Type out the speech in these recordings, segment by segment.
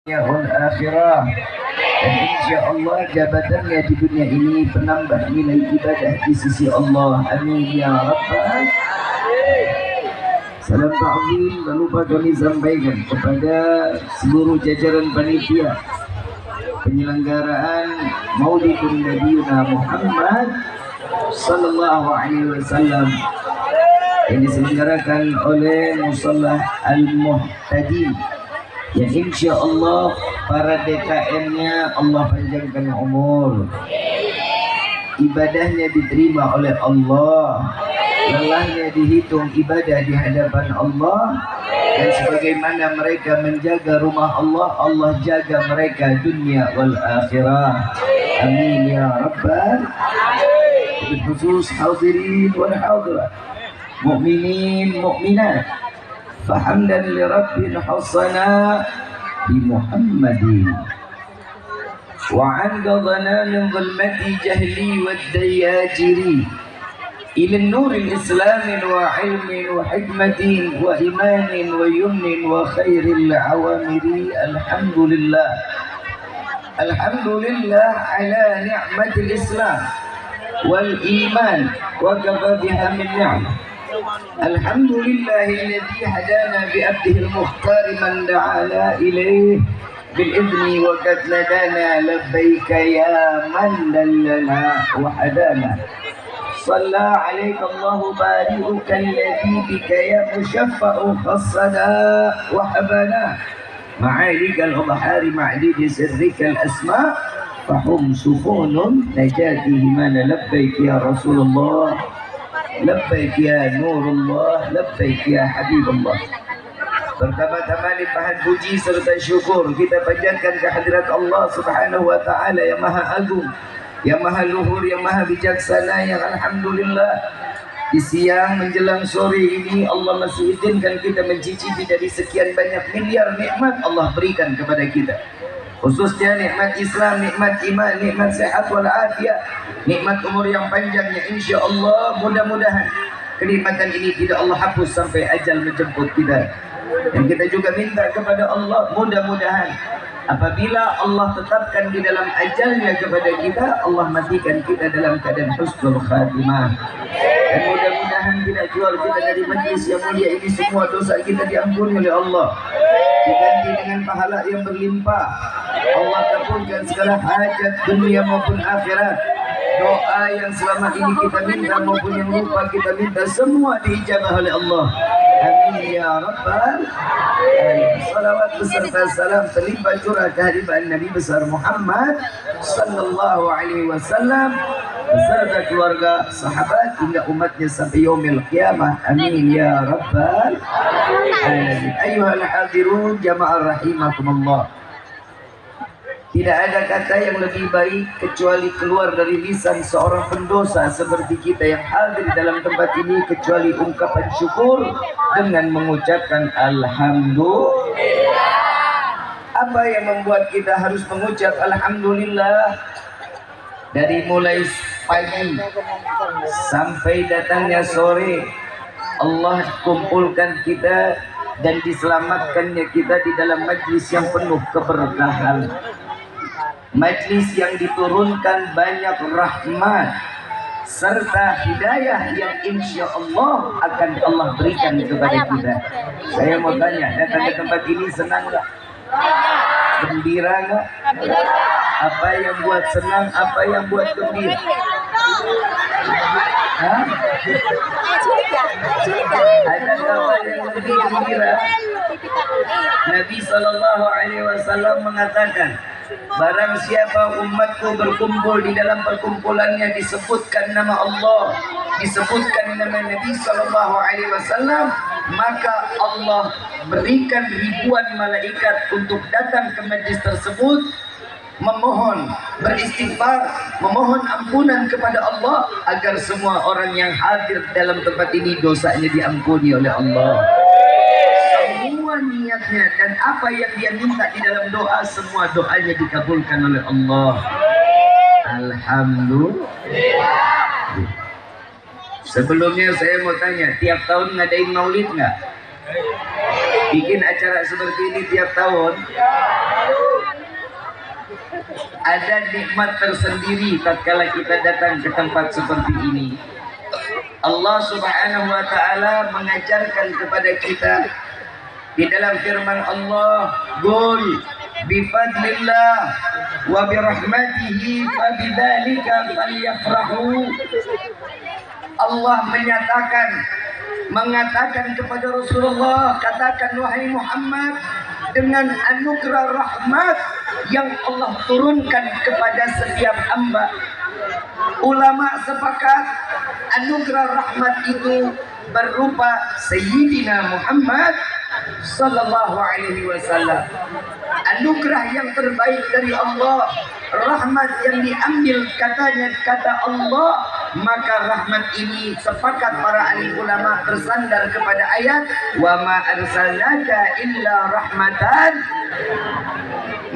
wal akhirah, dan insya Allah jabatannya di dunia ini penambah nilai ibadah di sisi Allah. Amin ya rabbal. Salam ta'zim tak lupa kami sampaikan kepada seluruh jajaran panitia penyelenggaraan Maulidun Nabiyuna Muhammad sallallahu alaihi wasallam yang diselenggarakan oleh Musalla Al-Muhtadi, yang insya Allah para DKM-nya Allah panjangkan umur, ibadahnya diterima oleh Allah, lelahnya dihitung ibadah di hadapan Allah, dan sebagaimana mereka menjaga rumah Allah, Allah jaga mereka dunia wal akhirah. Amin ya rabbal. Khusus hadirin wal hadirat, mukminin mukminat, fahamdan li rabbil hasana bi Muhammadin wa 'an qadana min dhulmati jahli wad dayajiri ila nuril islamin wa ilmin wa hikmatin wa imanin wa yumnin wa khairil awamiri. Alhamdulillah, alhamdulillah ala ni'matil islam wal iman wa kafa biha min ni'mah. Alhamdulillahilladzi hadana bi abdihi al-mukhtar man da'ala ilayhi bil idni wa qad ladana labbaika ya man dallana wa hadana. صلى عليك الله بارئك الذي بك يا مشفع خصنا وحبنا معاليك الأبحار معدد سرك الأسماء فهم سفون نجاته من لبيك يا رسول الله، لبيك يا نور الله، لبيك يا حبيب الله. Pertama-tama limpahan puji serta syukur kita panjatkan kehadirat Allah Subhanahu wa taala yang Maha Agung, yang Maha Luhur, yang Maha Bijaksana, yang alhamdulillah di siang menjelang sore ini Allah masih izinkan kita mencicipi dari sekian banyak miliar nikmat Allah berikan kepada kita, khususnya nikmat Islam, nikmat iman, nikmat sehat wal afiat, nikmat umur yang panjang, yang insya Allah mudah-mudahan kenikmatan ini tidak Allah hapus sampai ajal menjemput kita. Dan kita juga minta kepada Allah mudah-mudahan apabila Allah tetapkan di dalam ajalnya kepada kita, Allah matikan kita dalam keadaan husnul khatimah. Dan mudah-mudahan tidak keluar kita dari majlis yang mulia ini semua dosa kita diampuni oleh Allah, diganti dengan pahala yang berlimpah. Allah kabulkan segala hajat dunia maupun akhirat. Doa yang selama ini kita minta maupun yang lupa kita minta semua diijabah oleh Allah. Amin ya rabbal alamin. Salawat beserta salam terlimpah curah kehadiran Nabi besar Muhammad sallallahu alaihi wasallam beserta keluarga, sahabat hingga umatnya sampai yaumil qiyamah. Amin ya rabbal alamin. Ayyuhal hadirun jamaah rahimakumullah. Tidak ada kata yang lebih baik kecuali keluar dari lisan seorang pendosa seperti kita yang hadir dalam tempat ini kecuali ungkapan syukur dengan mengucapkan alhamdulillah. Apa yang membuat kita harus mengucap alhamdulillah? Dari mulai pagi sampai datangnya sore, Allah kumpulkan kita dan diselamatkannya kita di dalam majlis yang penuh keberkahan, majlis yang diturunkan banyak rahmat serta hidayah yang insya Allah akan Allah berikan kepada kita. Saya mau tanya, datang ke tempat ini senang nggak? Gembira nggak? Apa yang buat senang? Apa yang buat gembira? Hah? Ada kawan yang lebih gembira? Nabi Sallallahu Alaihi Wasallam mengatakan, barang siapa umatku berkumpul di dalam perkumpulannya disebutkan nama Allah, disebutkan nama Nabi Sallallahu Alaihi Wasallam, maka Allah berikan ribuan malaikat untuk datang ke majlis tersebut, memohon, beristighfar, memohon ampunan kepada Allah agar semua orang yang hadir dalam tempat ini dosanya diampuni oleh Allah. Semua niatnya dan apa yang dia minta di dalam doa, semua doanya dikabulkan oleh Allah. Alhamdulillah. Sebelumnya saya mau tanya, tiap tahun ngadain maulid nggak? Bikin acara seperti ini tiap tahun? ada nikmat tersendiri tatkala kita datang ke tempat seperti ini. Allah Subhanahu wa taala mengajarkan kepada kita di dalam firman Allah, "Qul bifadlillah wa birahmatihi fabidzalika falyafrahu." Allah mengatakan kepada Rasulullah, katakan wahai Muhammad, dengan anugerah rahmat yang Allah turunkan kepada setiap hamba. Ulama sepakat anugerah rahmat itu berupa Sayyidina Muhammad sallallahu alaihi wasallam. Anugerah yang terbaik dari Allah, rahmat yang diambil katanya kata Allah, maka rahmat ini sepakat para ahli ulama bersandar kepada ayat wa ma arsalnaka illa rahmatan,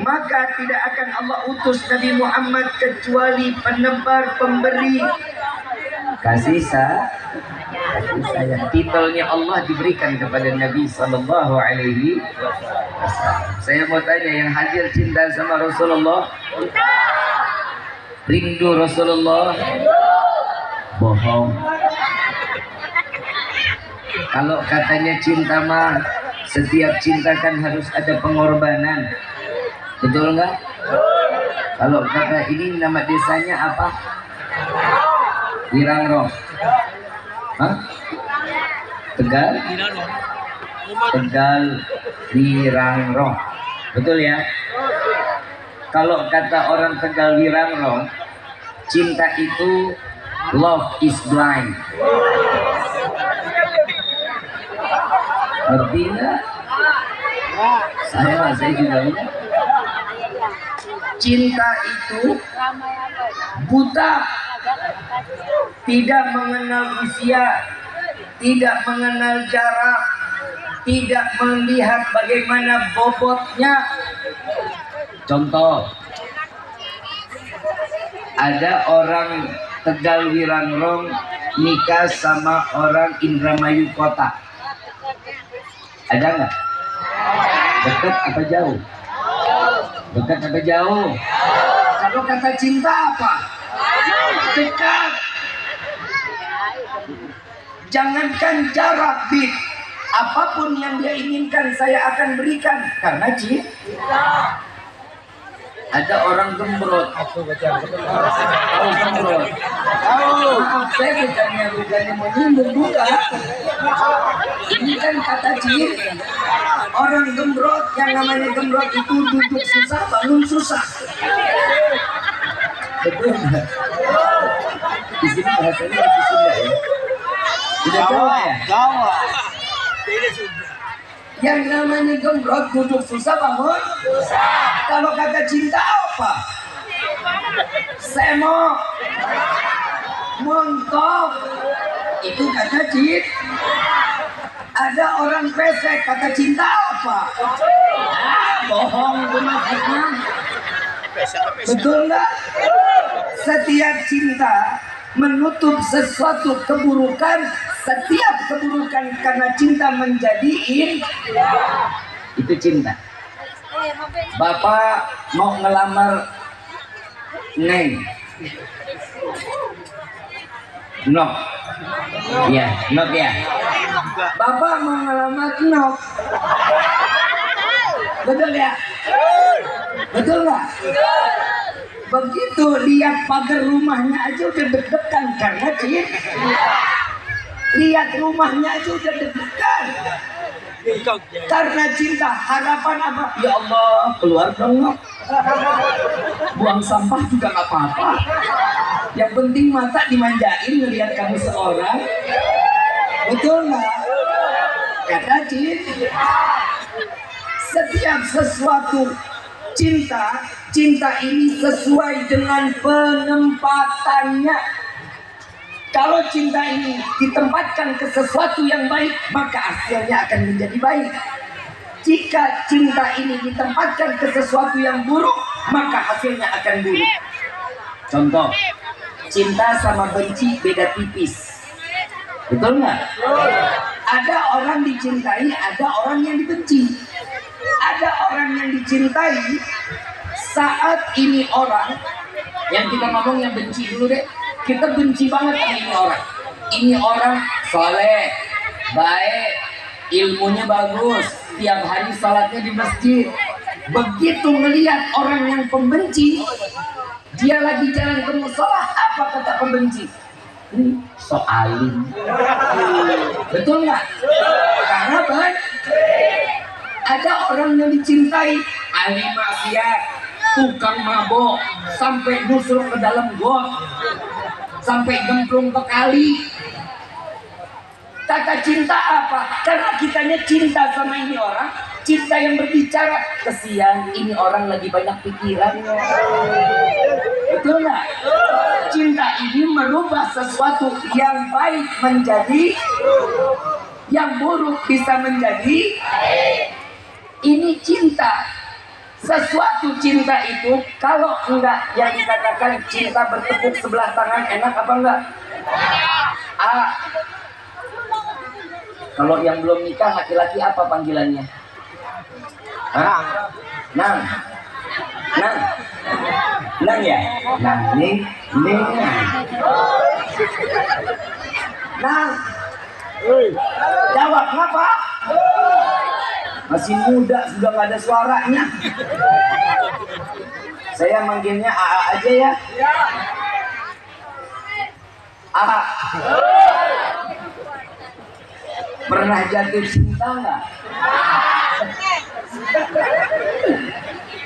maka tidak akan Allah utus Nabi Muhammad kecuali penebar, pemberi kasih sayang. Titelnya Allah diberikan kepada Nabi sallallahu alaihi wasallam. Saya mau tanya, yang hadir cinta sama Rasulullah? Rindu Rasulullah? Bohong. Kalau katanya cinta mah, setiap cinta kan harus ada pengorbanan. Betul nggak? Kalau kata ini nama desanya apa? Wirangrong. Hah? Tegal Wirangrong. Betul ya? Kalau kata orang Tegal Wirangrong, cinta itu love is blind. Ngerti nggak? Saya juga ya. Cinta itu buta, tidak mengenal usia, tidak mengenal jarak, tidak melihat bagaimana bobotnya. Contoh, ada orang Tegal Wirangrong nikah sama orang Indramayu Kota. Ada nggak? Dekat apa jauh? Dekat apa jauh? Kalau kata cinta apa? Dekat. Jangankan jarak, Bid, apapun yang dia inginkan saya akan berikan karena cinta. Ada orang gembrot. Oh, gembrot. Oh, saya bukannya menyinggung, bukan. Ini kan kata cinta. Orang gembrot, yang namanya gembrot itu duduk susah, bangun susah. Betul nggak? Di sini bahasanya masih Sunda ya. Udah Jawa ya? Jawa. Yang namanya gembrot duduk susah, bangun susah. Kalau kata cinta apa? Semok, montok, itu kata cinta. Ada orang pesek, kata cinta apa? Bohong itu maksudnya. Betul nggak? Setiap cinta menutup sesuatu keburukan, setiap keburukan karena cinta menjadi itu cinta. Bapak mau ngelamar Neng, Nok, ya, Nok ya. Bapak mau ngelamar Nok, betul ya? Betul nggak? Begitu lihat pagar rumahnya aja udah deg-degan karena cinta. Lihat rumahnya aja udah deg-degan karena cinta. Harapan apa? Ya Allah, keluar dong. Buang sampah juga nggak apa-apa. Yang penting mata dimanjain ngelihat kamu seorang. Betul nggak? Kata cinta. Setiap sesuatu cinta ini sesuai dengan penempatannya. Kalau cinta ini ditempatkan ke sesuatu yang baik, maka hasilnya akan menjadi baik. Jika cinta ini ditempatkan ke sesuatu yang buruk, maka hasilnya akan buruk. Contoh, cinta sama benci beda tipis. Betul nggak? Ada orang dicintai, ada orang yang dibenci. Ada orang yang dicintai Saat ini orang yang kita ngomong yang benci dulu deh, kita benci banget sama ini orang. Ini orang soleh, baik, ilmunya bagus, tiap hari salatnya di masjid. Begitu melihat orang yang pembenci, dia lagi jalan ke musola, apa kata pembenci? Ini soalim. Betul nggak? Karena kan ada orang yang dicintai, ahli maksiat, tukang mabok, sampai busuk ke dalam got, sampai gemplung ke kali. Kata cinta apa? Karena kitanya cinta sama ini orang, cinta yang berbicara. Kesian, ini orang lagi banyak pikiran. Betul nggak? Cinta ini merubah sesuatu yang baik menjadi yang buruk, bisa menjadi. Ini cinta. Sesuatu cinta itu kalau enggak yang dikatakan cinta bertepuk sebelah tangan, enak apa enggak? Kalau yang belum nikah laki-laki apa panggilannya? Nang. Nang ya? Nang, ning. Nang. Jawab apa? Masih muda sudah nggak ada suaranya. Saya manggilnya AA aja ya. AA. Pernah jatuh cinta nggak?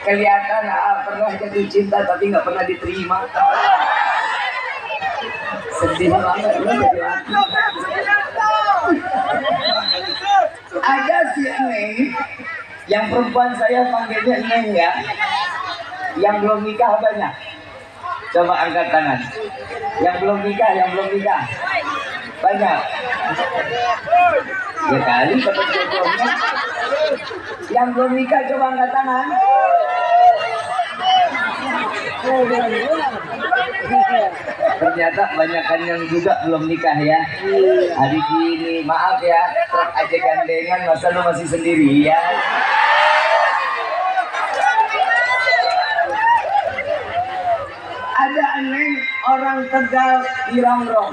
Kelihatan pernah jatuh cinta tapi nggak pernah diterima. Sedih banget ya. Ada si Neng, yang perempuan saya panggilnya Neng ya. Yang belum nikah banyak. Coba angkat tangan. Yang belum nikah. Banyak. Ya kali dapat jodohnya. Yang belum nikah coba angkat tangan. Ternyata banyakan yang juga belum nikah ya. Hari ini maaf ya, truk aja gandengan, masa lu masih sendirian. Ada Neng orang Tegal Irangrong.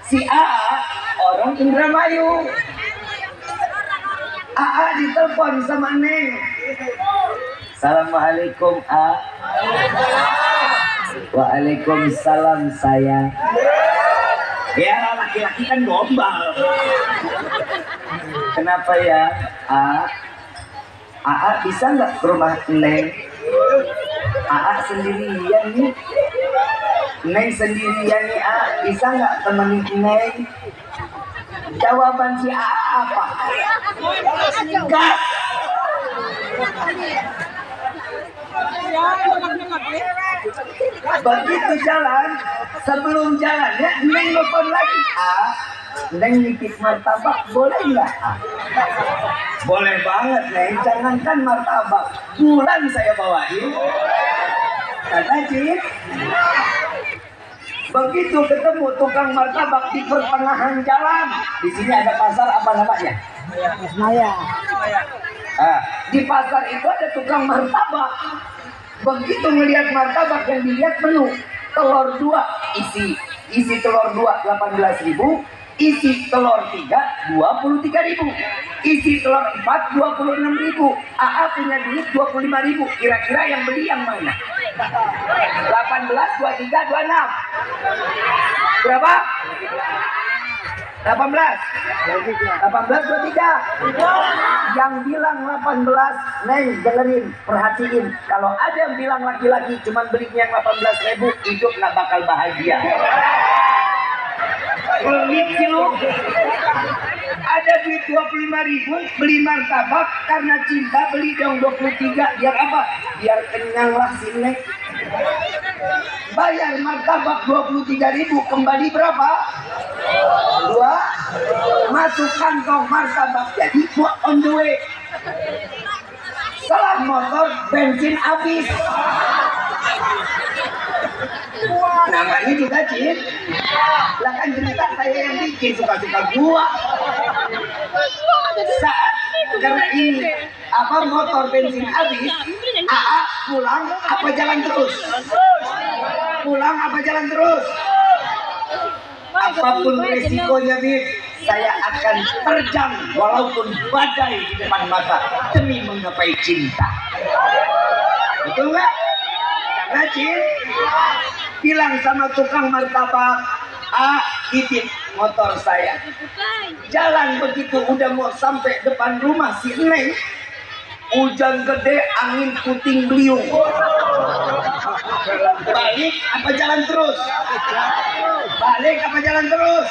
Si AA orang Indramayu. AA ditelepon sama Neng. Assalamualaikum A. Waalaikumsalam sayang. Ya laki-laki kan gombal. Kenapa ya A? AA bisa nggak ke rumah Neng? AA sendirian nih. Neng sendirian nih A, bisa nggak temenin Neng? Jawaban si AA apa? Gas. Begitu jalan, sebelum jalannya Neng nelfon lagi. Neng nitip martabak boleh nggak? Boleh banget Neng, jangankan martabak, bulan saya bawain. Kata Cip. Begitu ketemu tukang martabak di pertengahan jalan. Di sini ada pasar apa namanya? Maya. Di pasar itu ada tukang martabak. Begitu melihat martabak yang dilihat menu, telur 2 isi telur 2 18.000, isi telur 3 23.000, isi telur 4 26.000. AA punya duit 25.000. Kira-kira yang beli yang mana? 18 23 26. Berapa? 18 23. Yang bilang 18, Neng dengerin, perhatiin. Kalau ada yang bilang laki-laki cuman belinya yang 18.000, hidup nggak bakal bahagia. Pelit sih lu. Ada duit 25.000 beli martabak, karena cinta beli dong 23. Biar apa? Biar kenyang lah si Neng. Bayar martabak 23.000, kembali berapa? 2. Masuk kantong martabak, jadi buat on the way. Setelah motor bensin habis. Namanya juga Cip. Lah kan cerita saya yang bikin, suka-suka gua. Saat karena ini motor bensin habis, AA pulang pulang apa jalan terus? Pulang apa jalan terus? Apapun resikonya, Bib, saya akan terjang walaupun badai di depan mata demi menggapai cinta. Betul nggak? Karena cinta. Bilang sama tukang martabak, titip motor saya. Jalan begitu udah mau sampai depan rumah si Neng, hujan gede, angin puting beliung. Balik apa jalan terus? Balik apa jalan terus?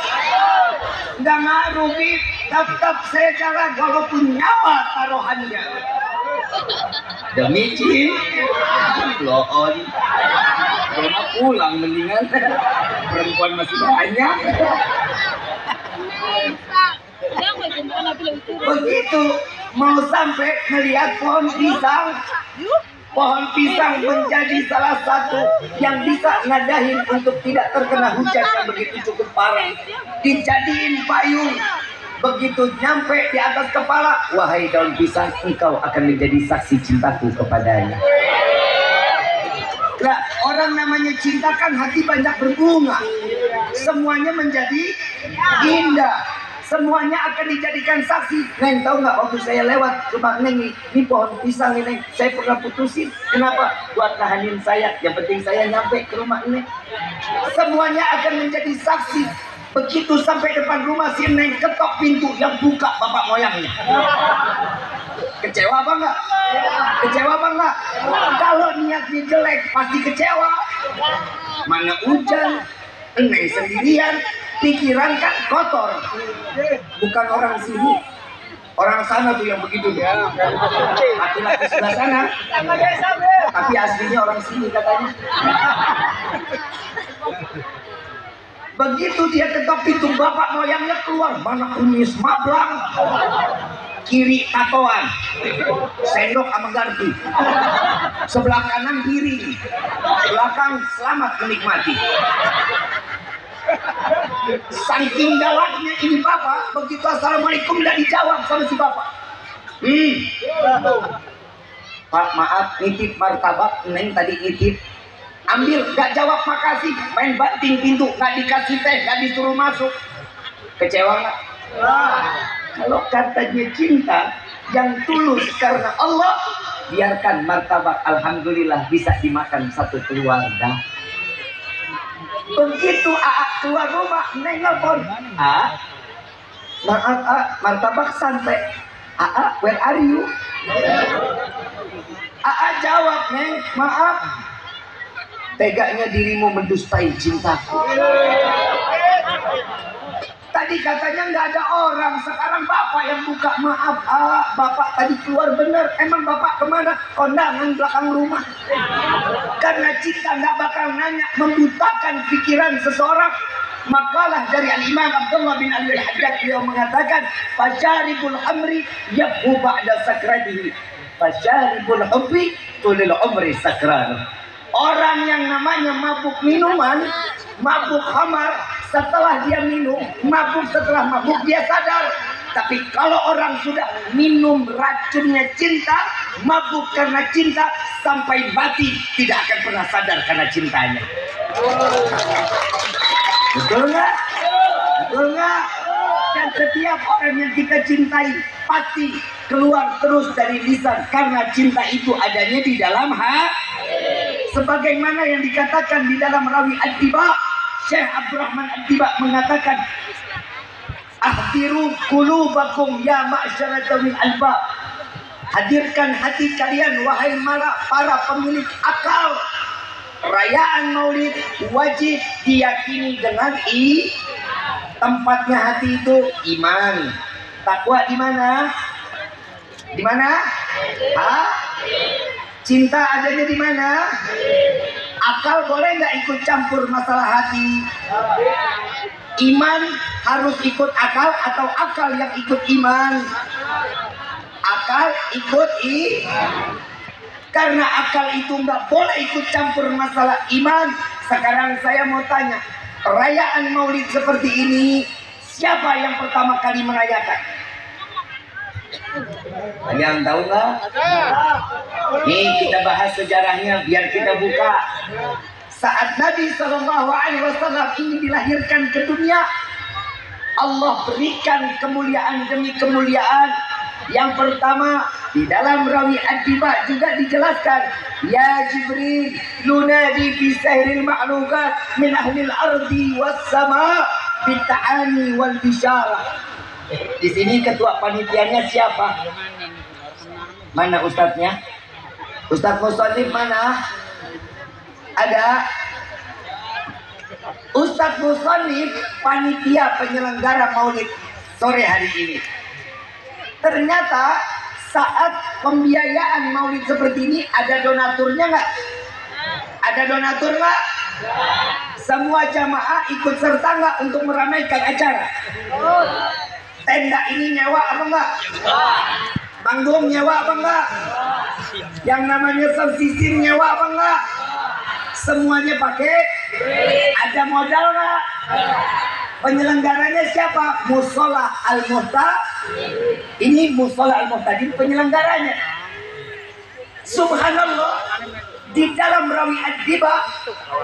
Nggak ngaruh, Bib. Tetap saya jalan walaupun nyawa taruhannya. Demi cinta, loon. Kalau pulang mendingan, perempuan masih banyak. Begitu mau sampai melihat pohon pisang, pohon pisang menjadi salah satu yang bisa ngadahin untuk tidak terkena hujan yang begitu cukup parah. Dijadiin payung. Begitu nyampe di atas kepala, wahai daun pisang, engkau akan menjadi saksi cintaku kepadanya. Nah, orang namanya cinta kan hati banyak berbunga. Semuanya menjadi indah. Semuanya akan dijadikan saksi. Neng, tahu nggak waktu saya lewat rumah Neng, ini pohon pisang ini, Neng, saya pernah putusin. Kenapa? Buat nahanin saya. Yang penting saya nyampe ke rumah Neng. Semuanya akan menjadi saksi. Begitu sampai depan rumah si Neng, ketok pintu, yang buka bapak moyangnya. Kecewa apa enggak? Kecewa apa enggak? Kalau niatnya jelek pasti kecewa. Mana hujan, Neng sendirian, pikiran kan kotor. Bukan orang sini, orang sana tuh yang begitu. Laki-laki sebelah sana, tapi aslinya orang sini katanya. Begitu dia ketok pintu, bapak moyangnya keluar, mana kumis mablang, kiri tatoan, sendok sama garpu, sebelah kanan piring, belakang selamat menikmati. Saking galaknya ini bapak, begitu assalamualaikum tidak dijawab sama si bapak. Pak, maaf, nitip martabak, Neng tadi nitip. Ambil, gak jawab makasih, main banting pintu, gak dikasih teh, gak disuruh masuk. Kecewa gak? Kalau katanya cinta yang tulus karena Allah, biarkan martabak alhamdulillah bisa dimakan satu keluarga. Begitu keluar rumah, Neng nelfon, maaf martabak sampai. Where are you? Jawab, Neng, maaf, tegaknya dirimu mendustai cintaku. Tadi katanya nggak ada orang, sekarang bapak yang buka. Maaf, bapak tadi keluar bener. Emang bapak kemana? Kondangan belakang rumah. Karena cinta nggak bakal nanya, membutakan pikiran seseorang. Makalah dari Al-Imam Abdullah bin Ali Al-Haddad, beliau mengatakan, fasyaribul amri yabhu ba'da sakratihi, fasyaribul hubbi tulil umri sakran. Orang yang namanya mabuk minuman, mabuk khamar, setelah dia minum, mabuk setelah mabuk dia sadar. Tapi kalau orang sudah minum racunnya cinta, mabuk karena cinta, sampai mati tidak akan pernah sadar karena cintanya. Betul nggak? Betul nggak? Dan setiap orang yang kita cintai pasti keluar terus dari lisan, karena cinta itu adanya di dalam hati. Sebagaimana yang dikatakan di dalam rawi Ad-Diba, Syekh Abdurrahman Ad-Diba mengatakan, ahdiru qulubakum ya ma'syara dzawil albab. Hadirkan hati kalian wahai para pemilik akal. Perayaan Maulid wajib diyakini dengan tempatnya hati itu iman. Takwa di mana? Di mana? Cinta adanya di mana? Akal boleh nggak ikut campur masalah hati? Iman harus ikut akal atau akal yang ikut iman? Akal ikut karena akal itu nggak boleh ikut campur masalah iman. Sekarang saya mau tanya, perayaan Maulid seperti ini, siapa yang pertama kali merayakan? Ada yang tahu nggak? Nih kita bahas sejarahnya biar kita buka. Saat Nabi Shallallahu Alaihi Wasallam ini dilahirkan ke dunia, Allah berikan kemuliaan demi kemuliaan. Yang pertama, di dalam rawi Ad-Diba juga dijelaskan, ya Jibril lunadi fi sahril ma'lukat min ahlil ardi was sama bita'ani wal bisyarah. Di sini ketua panitianya siapa? Mana ustadznya? Ustadz Musonif mana? Ada? Ustadz Musonif panitia penyelenggara maulid sore hari ini. Ternyata saat pembiayaan maulid seperti ini ada donaturnya nggak? Ada donatur nggak? Semua jamaah ikut serta nggak untuk meramaikan acara? Tenda ini nyewa apa enggak? Panggung nyewa apa enggak? Yang namanya sound system nyewa apa enggak? Semuanya pakai? Ada modal nggak? Penyelenggaranya siapa? Musola Al-Muhtadin. Ini Musola Al-Muhtadin penyelenggaranya. Subhanallah, di dalam rawi Ad-Diba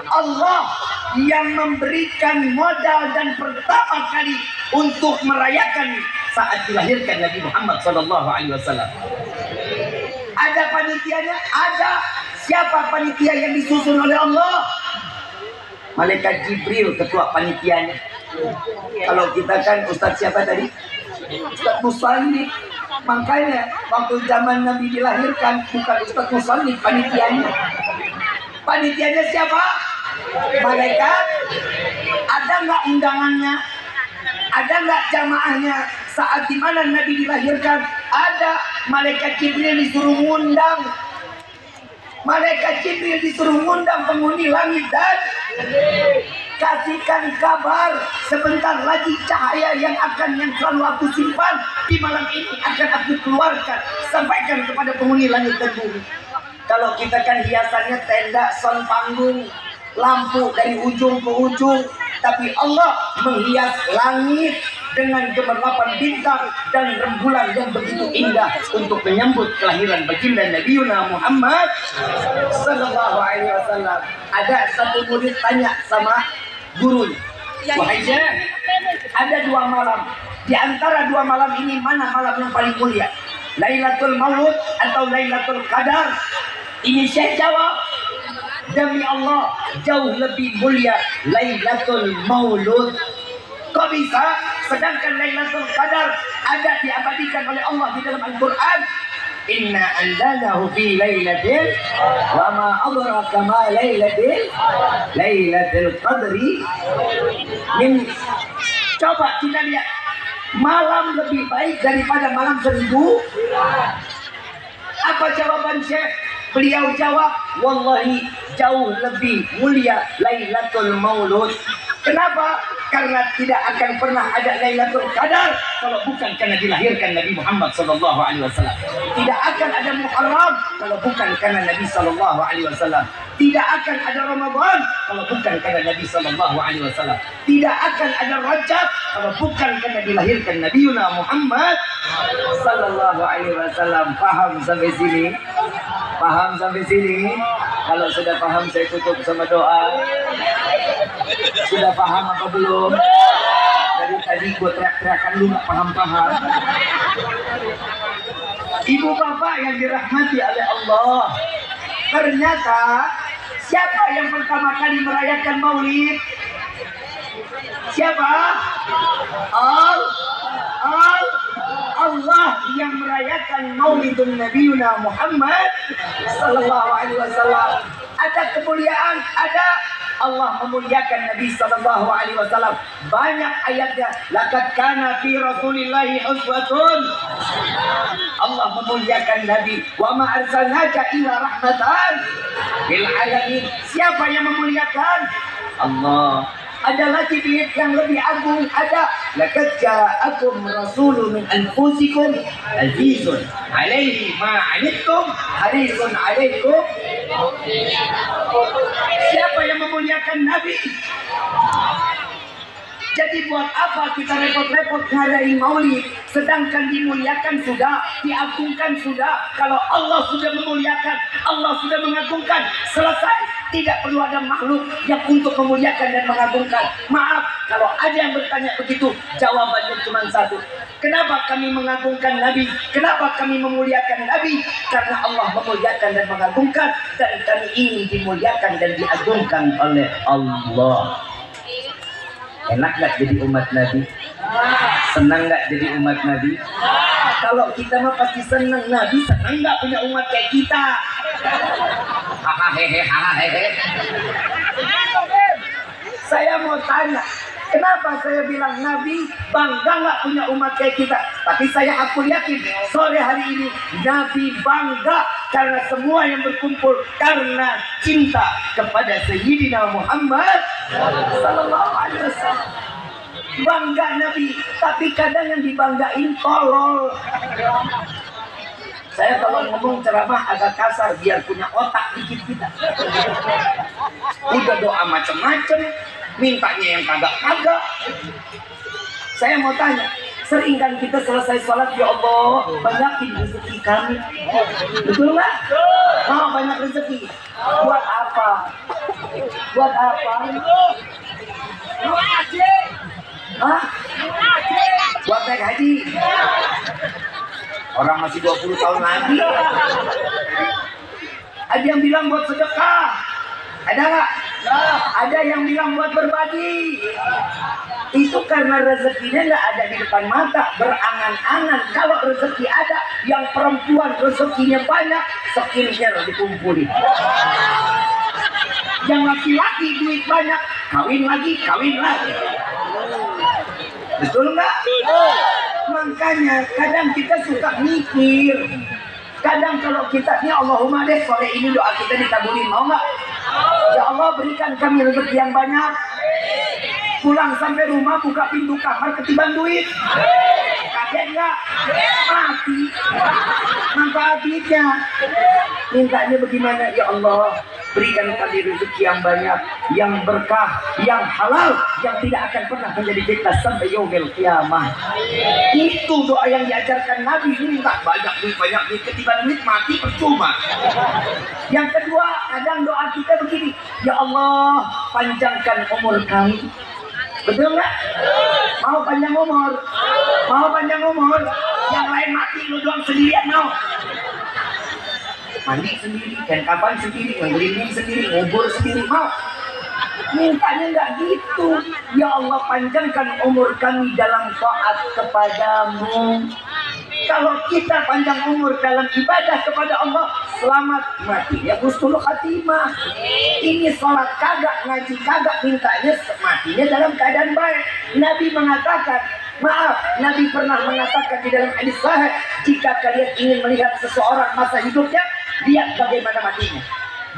Allah yang memberikan modal dan pertama kali untuk merayakan saat dilahirkan Nabi Muhammad SAW. Ada panitianya? Ada. Siapa panitia yang disusun oleh Allah? Malaikat Jibril ketua panitianya. Kalau kita kan Ustadz siapa tadi? Ustadz Musallih. Makanya waktu zaman Nabi dilahirkan bukan Ustadz Musallih panitianya. Panitianya siapa? Malaikat. Ada nggak undangannya? Ada nggak jamaahnya? Saat dimana Nabi dilahirkan ada. Malaikat Jibril disuruh ngundang. Malaikat Jibril disuruh ngundang penghuni langit dan kasihkan kabar sebentar lagi cahaya yang selalu aku simpan di malam ini akan aku keluarkan, sampaikan kepada penghuni langit dan bumi. Kalau kita kan hiasannya tenda, sound panggung, lampu dari ujung ke ujung, tapi Allah menghias langit dengan gemerlapan bintang dan rembulan yang begitu indah untuk menyambut kelahiran baginda Nabi Muhammad sallallahu alaihi wasallam. Ada satu murid tanya sama gurunya, wahai Syekh, ada 2 malam. Di antara 2 malam ini mana malam yang paling mulia? Lailatul Maulud atau Lailatul Qadar? Ini Syekh jawab, demi Allah jauh lebih mulia Lailatul Maulud. Kok bisa? Sedangkan Lailatul Qadar ada diabadikan oleh Allah di dalam Al-Quran. Inna anzalnahu fi lailatul wa ma adraka ma lailatul qadri min. Coba kita lihat, malam lebih baik daripada malam 1000. Apa jawaban Syekh? Beliau jawab, wallahi jauh lebih mulia Lailatul Maulud. Kenapa? Karena tidak akan pernah ada Lailatul Qadar kalau bukan karena dilahirkan Nabi Muhammad SAW. Tidak akan ada Muharram kalau bukan karena Nabi SAW. Tidak akan ada Ramadan kalau bukan karena Nabi SAW. Tidak akan ada Rajab kalau bukan karena dilahirkan Nabi Muhammad SAW. Paham sampai sini? Paham sampai sini? Kalau sudah paham saya tutup sama doa. Sudah paham apa belum? Dari tadi gue teriak-teriakan lu gak paham-paham. Ibu bapak yang dirahmati oleh Allah, ternyata siapa yang pertama kali merayakan maulid? Siapa? Allah yang merayakan maulidun Nabi Muhammad sallallahu alaihi wasallam. Ada kemuliaan, ada. Allah memuliakan Nabi sallallahu alaihi wasallam. Banyak ayatnya. Laqad kana fi Rasulillahi uswatun. Allah memuliakan Nabi. Wa ma arsalnaka illa rahmatan lil alamin. Siapa yang memuliakan? Allah. Ada lagi yang lebih agung, ada laqad ja'akum rasulun min anfusikum azizun 'alaihi ma 'anittum harisun 'alaikum. Siapa yang memuliakan Nabi? Jadi buat apa kita repot-repot ngadain maulid, sedangkan dimuliakan sudah, diagungkan sudah. Kalau Allah sudah memuliakan, Allah sudah mengagungkan, selesai. Tidak perlu ada makhluk yang untuk memuliakan dan mengagungkan. Maaf, kalau ada yang bertanya begitu, jawabannya cuma satu. Kenapa kami mengagungkan Nabi? Kenapa kami memuliakan Nabi? Karena Allah memuliakan dan mengagungkan, dan kami ingin dimuliakan dan diagungkan oleh Allah. Enak gak jadi umat Nabi? Senang gak jadi umat Nabi? Kalau kita mah pasti senang. Nabi senang gak punya umat kayak kita? Hahaha. Saya mau tanya, kenapa saya bilang Nabi bangga gak punya umat kayak kita? Tapi aku yakin sore hari ini Nabi bangga karena semua yang berkumpul karena cinta kepada Sayyidina Muhammad sallallahu alaihi wasallam. Bangga Nabi, tapi kadang yang dibanggain tolol. Saya kalau ngomong ceramah agak kasar biar punya otak dikit kita. Udah doa macem-macem, mintanya yang kagak-kagak. Saya mau tanya, sering kan kita selesai sholat, ya Allah banyakin rezeki kami, betul nggak? Oh, banyak rezeki. Buat apa? Buat apa? Hah? Buat naik haji? Orang masih 20 tahun lagi. Ada yang bilang buat sedekah. Ada nggak? Ada yang bilang buat berbagi. Itu karena rezekinya nggak ada di depan mata, berangan-angan. Kalau rezeki ada, yang perempuan rezekinya banyak, sekiranya dikumpulin. Yang laki-laki duit banyak, kawin lagi. Betul nggak? Makanya kadang kita suka mikir. Kadang kalau kita, ya Allahumma deh sore ini doa kita dikabulin, mau nggak? Ya Allah berikan kami rezeki yang banyak. Pulang sampai rumah buka pintu kamar ketiban duit. Kaget nggak? Mati. Manfaatnya. Mintanya bagaimana? Ya Allah berikan kami rezeki yang banyak, yang berkah, yang halal, yang tidak akan pernah menjadi fitnah sampai yaumil qiyamah. Itu doa yang diajarkan Nabi. Minta banyak duit, ketiban duit mati percuma. Yang kedua, kadang doa kita begini, ya Allah panjangkan umur kami. Betul nggak? Mau panjang umur? Mau panjang umur? Yang lain mati, lu doang sendirian mau? Mandi sendiri, dan kapan sendiri, ngelilingin sendiri, ngubur sendiri, mau? Mintanya nggak gitu. Ya Allah panjangkan umur kami dalam taat kepadamu. Kalau kita panjang umur dalam ibadah kepada Allah, selamat mati ya husnul khatimah. Ini sholat kagak, ngaji kagak, mintanya matinya dalam keadaan baik. Nabi mengatakan, Nabi pernah mengatakan di dalam hadis sahih, jika kalian ingin melihat seseorang masa hidupnya, lihat bagaimana matinya.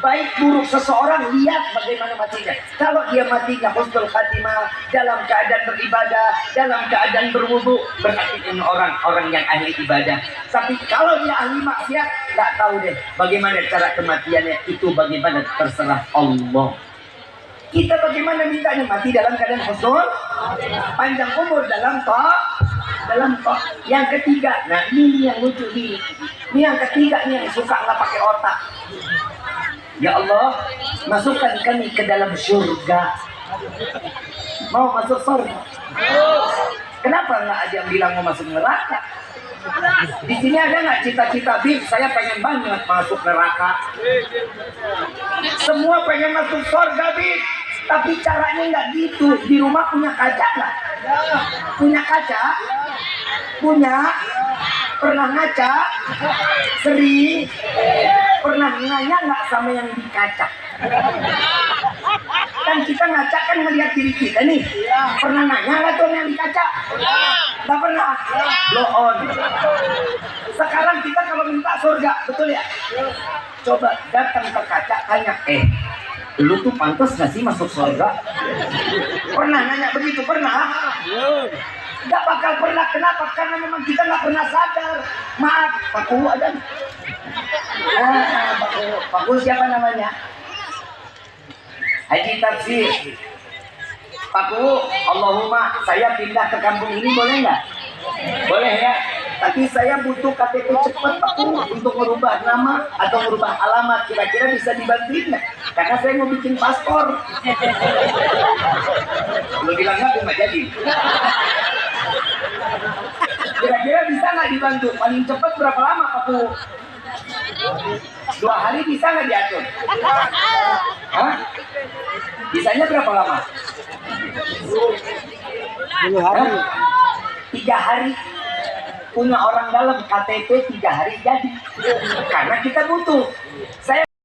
Baik buruk seseorang, lihat bagaimana matinya. Kalau dia matinya husnul khatimah, dalam keadaan beribadah, dalam keadaan berwudu, berarti ini orang yang ahli ibadah. Tapi kalau dia ahli maksiat, nggak tahu deh bagaimana cara kematiannya. Itu bagaimana terserah Allah. Kita bagaimana mintanya? Mati dalam keadaan husnul, panjang umur dalam toh. Yang ketiga, nah ini yang lucu nih. Ini yang ketiga nih yang suka nggak pakai otak. Ya Allah, masukkan kami ke dalam surga. Mau masuk surga? Kenapa nggak ada yang bilang mau masuk neraka? Di sini ada nggak cita-cita Bib? Saya pengen banget masuk neraka. Semua pengen masuk surga Bib, tapi caranya nggak gitu. Di rumah punya kaca nggak? Punya kaca? Punya? Pernah ngaca? Sering? Pernah nanya nggak sama yang di kaca? Kan kita ngaca kan melihat diri kita nih. Pernah nanya nggak tuh yang di kaca? Nggak pernah? Blow on. Sekarang kita kalau minta surga, betul ya? Coba datang ke kaca tanya, lu tuh pantas nggak sih masuk surga? Pernah nanya begitu? Pernah? Gak bakal pernah. Kenapa? Karena memang kita nggak pernah sadar. Maaf, Pak Kuhu ada. Pak Kuhu siapa namanya? Haji Tafsir. Pak Ku, Allahumma saya pindah ke kampung ini boleh nggak? Boleh ya. Tapi saya butuh KTP cepat Pak Ku untuk merubah nama atau merubah alamat. Kira-kira bisa dibantuin nggak? Karena saya mau bikin paspor. Lu bilang nggak jadi. Kira-kira bisa nggak dibantu? Paling cepat berapa lama Pak Ku? 2 hari bisa nggak diatur? Hah? Bisanya berapa lama? 10 hari. 3 hari. Punya orang dalam KTP 3 hari jadi. Karena kita butuh. Saya